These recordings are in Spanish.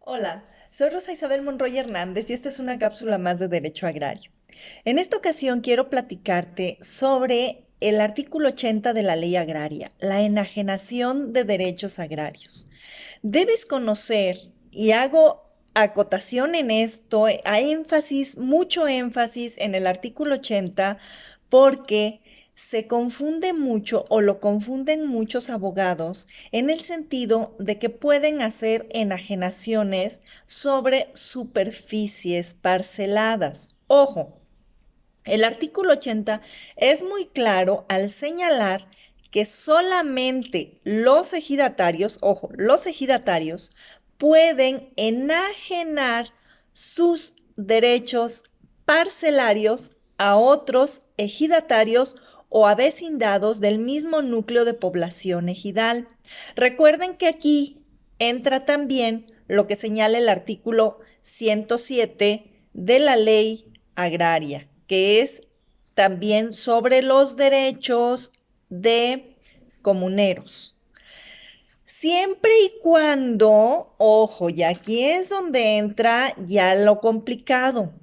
Hola, soy Rosa Isabel Monroy Hernández y esta es una cápsula más de Derecho Agrario. En esta ocasión quiero platicarte sobre el artículo 80 de la Ley Agraria, la enajenación de derechos agrarios. Debes conocer, y hago acotación en esto, mucho énfasis en el artículo 80, porque se confunde mucho o lo confunden muchos abogados en el sentido de que pueden hacer enajenaciones sobre superficies parceladas. Ojo, el artículo 80 es muy claro al señalar que solamente los ejidatarios, ojo, los ejidatarios pueden enajenar sus derechos parcelarios a otros ejidatarios o a vecindados del mismo núcleo de población ejidal. Recuerden que aquí entra también lo que señala el artículo 107 de la Ley Agraria, que es también sobre los derechos de comuneros. Siempre y cuando, ojo, y aquí es donde entra ya lo complicado,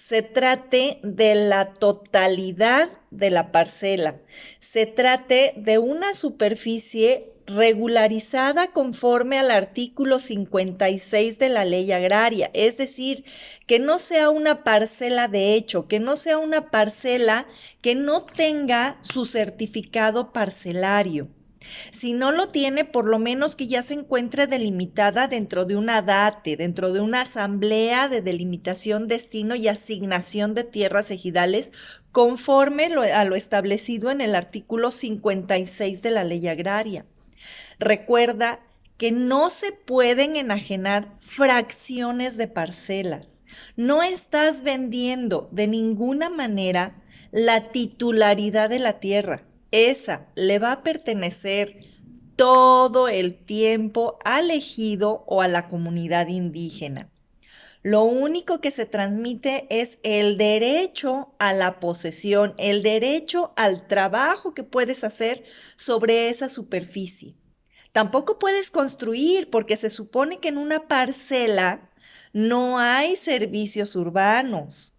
se trate de la totalidad de la parcela, se trate de una superficie regularizada conforme al artículo 56 de la Ley Agraria, es decir, que no sea una parcela de hecho, que no sea una parcela que no tenga su certificado parcelario. Si no lo tiene, por lo menos que ya se encuentre delimitada dentro de una DATE, dentro de una asamblea de delimitación, destino y asignación de tierras ejidales, conforme a lo establecido en el artículo 56 de la Ley Agraria. Recuerda que no se pueden enajenar fracciones de parcelas. No estás vendiendo de ninguna manera la titularidad de la tierra. Esa le va a pertenecer todo el tiempo al ejido o a la comunidad indígena. Lo único que se transmite es el derecho a la posesión, el derecho al trabajo que puedes hacer sobre esa superficie. Tampoco puedes construir porque se supone que en una parcela no hay servicios urbanos.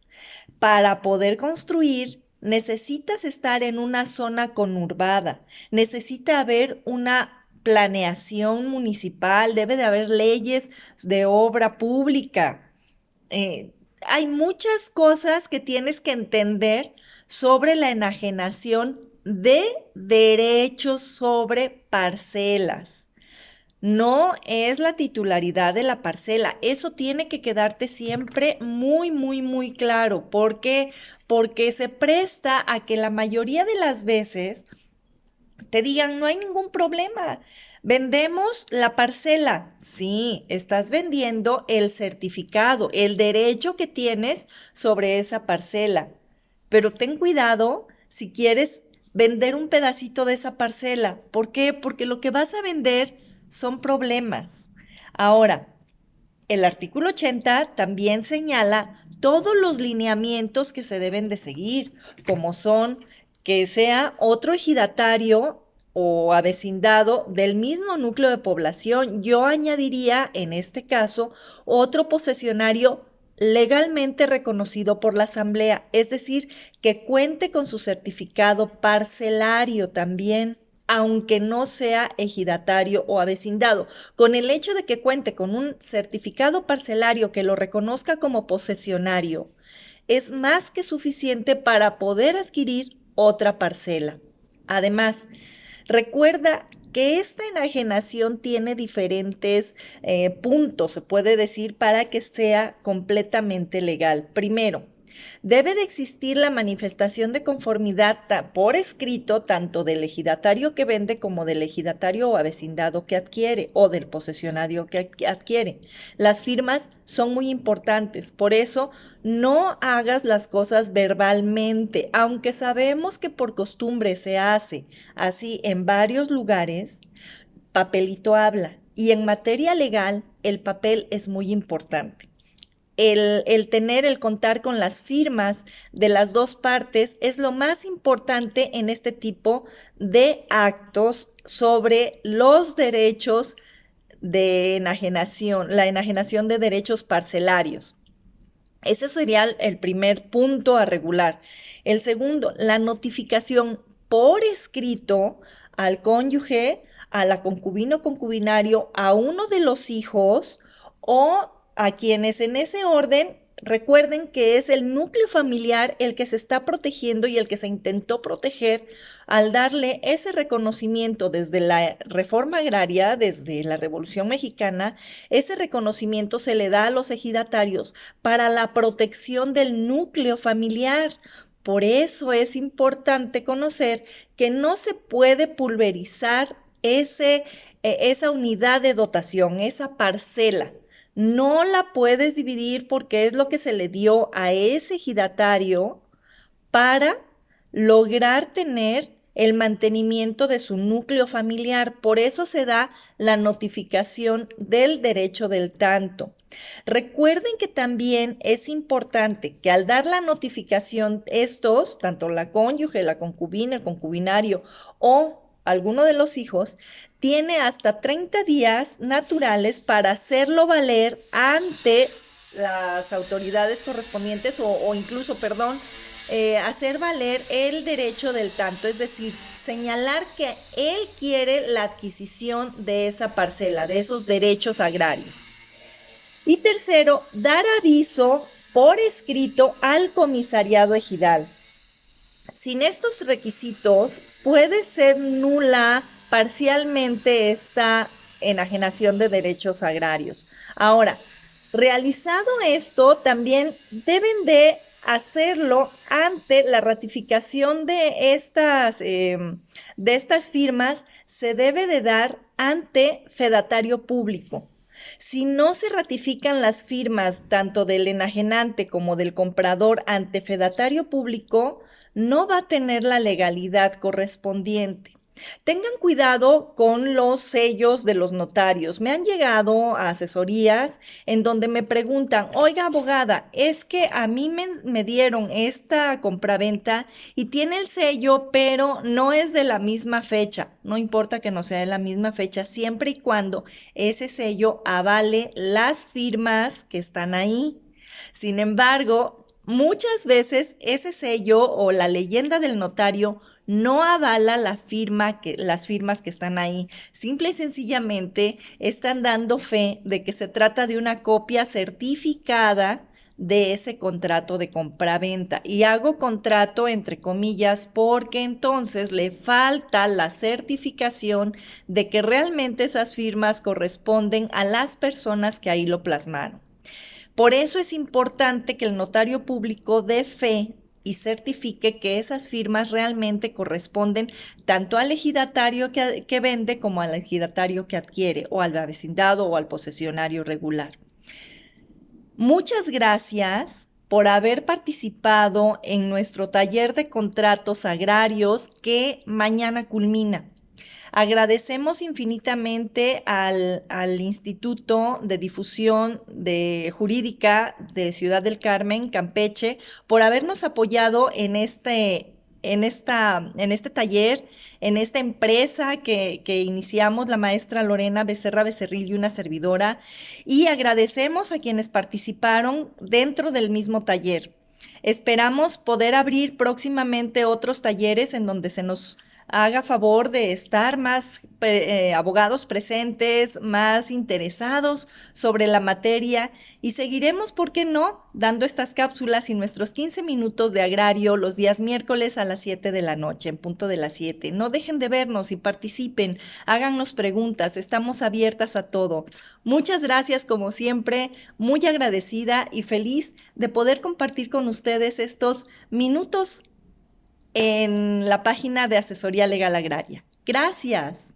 Para poder construir, necesitas estar en una zona conurbada, necesita haber una planeación municipal, debe de haber leyes de obra pública. Hay muchas cosas que tienes que entender sobre la enajenación de derechos sobre parcelas. No es la titularidad de la parcela. Eso tiene que quedarte siempre muy, muy, muy claro. ¿Por qué? Porque se presta a que la mayoría de las veces te digan, no hay ningún problema. Vendemos la parcela. Sí, estás vendiendo el certificado, el derecho que tienes sobre esa parcela. Pero ten cuidado si quieres vender un pedacito de esa parcela. ¿Por qué? Porque lo que vas a vender son problemas. Ahora, el artículo 80 también señala todos los lineamientos que se deben de seguir, como son que sea otro ejidatario o avecindado del mismo núcleo de población. Yo añadiría, en este caso, otro posesionario legalmente reconocido por la Asamblea, es decir, que cuente con su certificado parcelario también, aunque no sea ejidatario o avecindado. Con el hecho de que cuente con un certificado parcelario que lo reconozca como posesionario, es más que suficiente para poder adquirir otra parcela. Además, recuerda que esta enajenación tiene diferentes puntos, se puede decir, para que sea completamente legal. Primero, debe de existir la manifestación de conformidad por escrito tanto del ejidatario que vende como del ejidatario o avecindado que adquiere o del posesionario que adquiere. Las firmas son muy importantes, por eso no hagas las cosas verbalmente, aunque sabemos que por costumbre se hace así en varios lugares, papelito habla. Y en materia legal, el papel es muy importante. El contar con las firmas de las dos partes es lo más importante en este tipo de actos sobre los derechos de enajenación, la enajenación de derechos parcelarios. Ese sería el primer punto a regular. El segundo, la notificación por escrito al cónyuge, a la concubina o concubinario, a uno de los hijos o a quienes en ese orden. Recuerden que es el núcleo familiar el que se está protegiendo y el que se intentó proteger al darle ese reconocimiento desde la reforma agraria, desde la Revolución Mexicana. Ese reconocimiento se le da a los ejidatarios para la protección del núcleo familiar. Por eso es importante conocer que no se puede pulverizar esa unidad de dotación, esa parcela. No la puedes dividir porque es lo que se le dio a ese ejidatario para lograr tener el mantenimiento de su núcleo familiar. Por eso se da la notificación del derecho del tanto. Recuerden que también es importante que al dar la notificación estos, tanto la cónyuge, la concubina, el concubinario o alguno de los hijos, tiene hasta 30 días naturales para hacerlo valer ante las autoridades correspondientes o incluso, perdón, hacer valer el derecho del tanto, es decir, señalar que él quiere la adquisición de esa parcela, de esos derechos agrarios. Y tercero, dar aviso por escrito al comisariado ejidal. Sin estos requisitos, puede ser nula parcialmente esta enajenación de derechos agrarios. Ahora, realizado esto, también deben de hacerlo ante la ratificación de estas firmas, se debe de dar ante fedatario público. Si no se ratifican las firmas tanto del enajenante como del comprador ante fedatario público, no va a tener la legalidad correspondiente. Tengan cuidado con los sellos de los notarios. Me han llegado a asesorías en donde me preguntan, oiga, abogada, es que a mí me dieron esta compraventa y tiene el sello, pero no es de la misma fecha. No importa que no sea de la misma fecha, siempre y cuando ese sello avale las firmas que están ahí. Sin embargo, muchas veces ese sello o la leyenda del notario no avala las firmas que están ahí. Simple y sencillamente están dando fe de que se trata de una copia certificada de ese contrato de compraventa. Y hago contrato entre comillas porque entonces le falta la certificación de que realmente esas firmas corresponden a las personas que ahí lo plasmaron. Por eso es importante que el notario público dé fe y certifique que esas firmas realmente corresponden tanto al ejidatario que vende como al ejidatario que adquiere, o al vecindado o al posesionario regular. Muchas gracias por haber participado en nuestro taller de contratos agrarios que mañana culmina. Agradecemos infinitamente al Instituto de Difusión Jurídica de Ciudad del Carmen, Campeche, por habernos apoyado en este taller, en esta empresa que iniciamos la maestra Lorena Becerra Becerril y una servidora, y agradecemos a quienes participaron dentro del mismo taller. Esperamos poder abrir próximamente otros talleres en donde se nos haga favor de estar más abogados presentes, más interesados sobre la materia, y seguiremos, ¿por qué no?, dando estas cápsulas y nuestros 15 minutos de agrario los días miércoles a las 7 de la noche, en punto de las 7. No dejen de vernos y participen, háganos preguntas, estamos abiertas a todo. Muchas gracias como siempre, muy agradecida y feliz de poder compartir con ustedes estos minutos en la página de Asesoría Legal Agraria. Gracias.